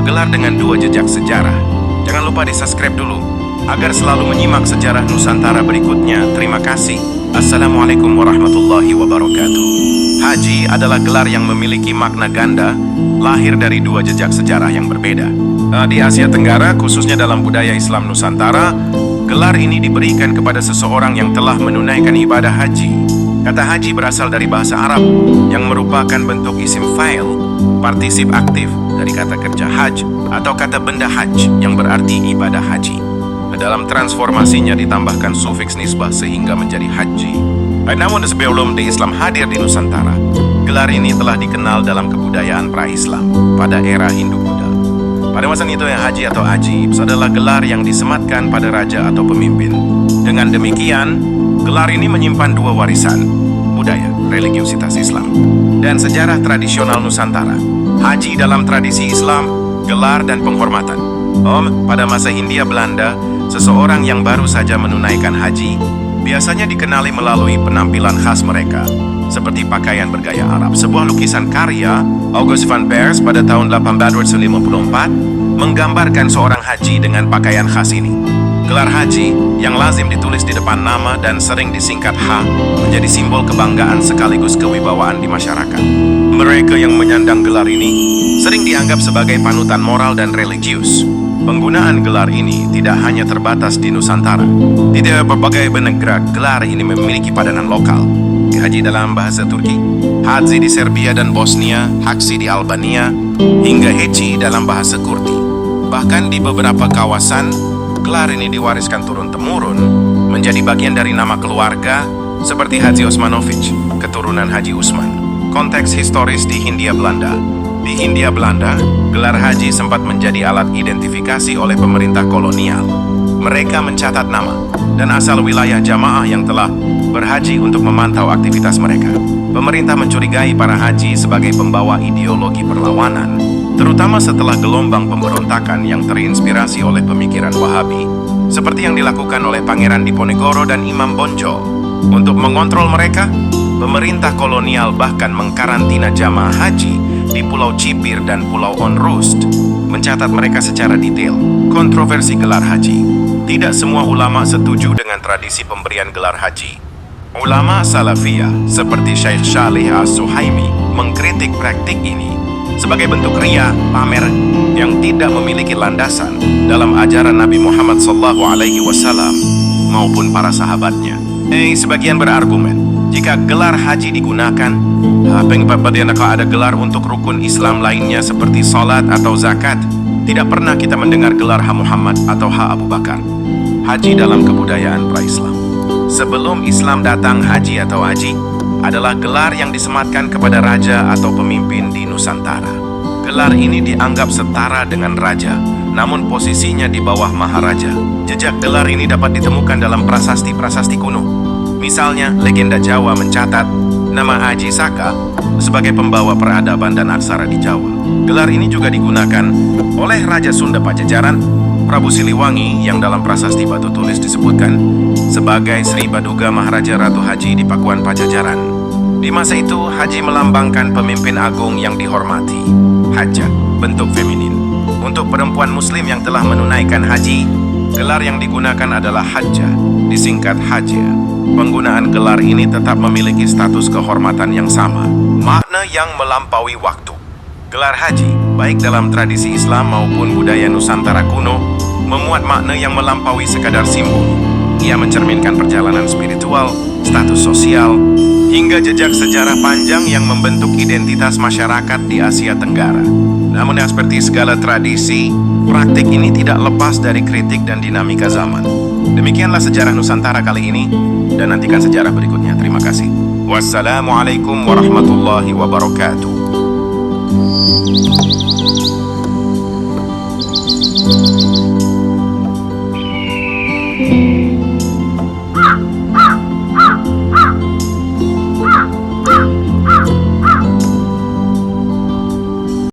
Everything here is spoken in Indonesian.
sebuah gelar dengan 2 jejak sejarah. Jangan lupa di-subscribe dulu agar selalu menyimak sejarah Nusantara berikutnya. Terima kasih. Assalamualaikum warahmatullahi wabarakatuh. Haji adalah gelar yang memiliki makna ganda, lahir dari 2 jejak sejarah yang berbeda. Di Asia Tenggara, khususnya dalam budaya Islam Nusantara, gelar ini diberikan kepada seseorang yang telah menunaikan ibadah haji. Kata haji berasal dari bahasa Arab yang merupakan bentuk isim fa'il, partisip aktif dari kata kerja haj atau kata benda haj yang berarti ibadah haji. Dalam transformasinya ditambahkan sufiks nisbah sehingga menjadi haji. Namun sebelum Islam hadir di Nusantara, gelar ini telah dikenal dalam kebudayaan pra-Islam pada era Hindu-Buddha. Pada masa itu haji atau ajib adalah gelar yang disematkan pada raja atau pemimpin. Dengan demikian, gelar ini menyimpan 2 warisan, budaya, religiusitas Islam, dan sejarah tradisional Nusantara. Haji dalam tradisi Islam, gelar dan penghormatan. Pada masa Hindia Belanda, seseorang yang baru saja menunaikan haji biasanya dikenali melalui penampilan khas mereka, seperti pakaian bergaya Arab. Sebuah lukisan karya August van Beers pada tahun 1854 menggambarkan seorang haji dengan pakaian khas ini. Gelar haji yang lazim ditulis di depan nama dan sering disingkat H menjadi simbol kebanggaan sekaligus kewibawaan di masyarakat. Mereka yang menyandang gelar ini sering dianggap sebagai panutan moral dan religius. Penggunaan gelar ini tidak hanya terbatas di Nusantara. Di berbagai negara, gelar ini memiliki padanan lokal. Haji dalam bahasa Turki, Haji di Serbia dan Bosnia, Haksi di Albania, hingga Heci dalam bahasa Kurdi. Bahkan di beberapa kawasan, gelar ini diwariskan turun-temurun menjadi bagian dari nama keluarga, seperti Haji Osmanovic, keturunan Haji Usman. Konteks historis di Hindia Belanda. Di Hindia Belanda, gelar haji sempat menjadi alat identifikasi oleh pemerintah kolonial. Mereka mencatat nama dan asal wilayah jamaah yang telah berhaji untuk memantau aktivitas mereka. Pemerintah mencurigai para haji sebagai pembawa ideologi perlawanan, terutama setelah gelombang pemberontakan yang terinspirasi oleh pemikiran Wahabi, seperti yang dilakukan oleh Pangeran Diponegoro dan Imam Bonjol. Untuk mengontrol mereka, pemerintah kolonial bahkan mengkarantina jamaah haji di Pulau Cipir dan Pulau Onrust, mencatat mereka secara detail. Kontroversi gelar haji. Tidak semua ulama setuju dengan tradisi pemberian gelar haji. Ulama Salafiyah seperti Syekh Shalih As-Suhaimi mengkritik praktik ini sebagai bentuk riya, pamer yang tidak memiliki landasan dalam ajaran Nabi Muhammad SAW maupun para sahabatnya. Sebagian berargumen, jika gelar haji digunakan, kalau ada gelar untuk rukun Islam lainnya seperti salat atau zakat, tidak pernah kita mendengar gelar H. Muhammad atau H. Abu Bakar. Haji dalam kebudayaan pra-Islam. Sebelum Islam datang, haji atau haji adalah gelar yang disematkan kepada raja atau pemimpin di Nusantara. Gelar ini dianggap setara dengan raja, namun posisinya di bawah maharaja. Jejak gelar ini dapat ditemukan dalam prasasti-prasasti kuno. Misalnya, legenda Jawa mencatat nama Aji Saka sebagai pembawa peradaban dan aksara di Jawa. Gelar ini juga digunakan oleh Raja Sunda Pajajaran, Prabu Siliwangi, yang dalam prasasti batu tulis disebutkan sebagai Sri Baduga Maharaja Ratu Haji di Pakuan Pajajaran. Di masa itu, haji melambangkan pemimpin agung yang dihormati. Hajjah, bentuk feminin. Untuk perempuan muslim yang telah menunaikan haji, gelar yang digunakan adalah hajjah, disingkat hajjah. Penggunaan gelar ini tetap memiliki status kehormatan yang sama, makna yang melampaui waktu. Gelar haji, baik dalam tradisi Islam maupun budaya Nusantara kuno, memuat makna yang melampaui sekadar simbol. Ia mencerminkan perjalanan spiritual, status sosial, hingga jejak sejarah panjang yang membentuk identitas masyarakat di Asia Tenggara. Namun seperti segala tradisi, praktik ini tidak lepas dari kritik dan dinamika zaman. Demikianlah sejarah Nusantara kali ini, dan nantikan sejarah berikutnya. Terima kasih. Wassalamualaikum warahmatullahi wabarakatuh.